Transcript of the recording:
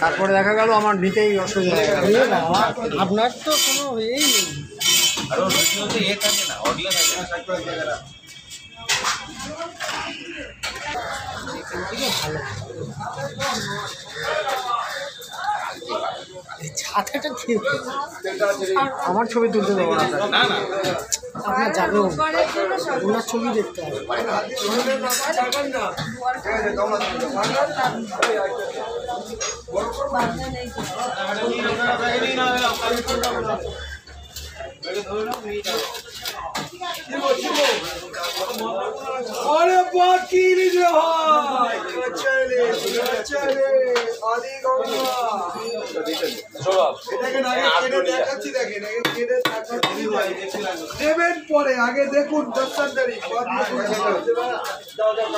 তারপরে দেখা গেল আমার নিতেই অসুবিধা হয়ে গেল। আপনার তো কোনো এই নেই। আরো ভিডিওতে এ থাকে না, অডিও থাকে না। ছাতাটা ঠিক আমার ছবি তুলতে দেবো না স্যার। না না আপনার যাবে ওনার ছবি দেখতে হবে। अरे बाकी नहीं जो है चले चले आदि गंगा এটাকে আগে কেটে দেখাচ্ছি দেখেন আগে কেটে দেখাচ্ছি দেবেন পরে আগে দেখুন 10 তারিখ বাদ দিয়ে দাও দাও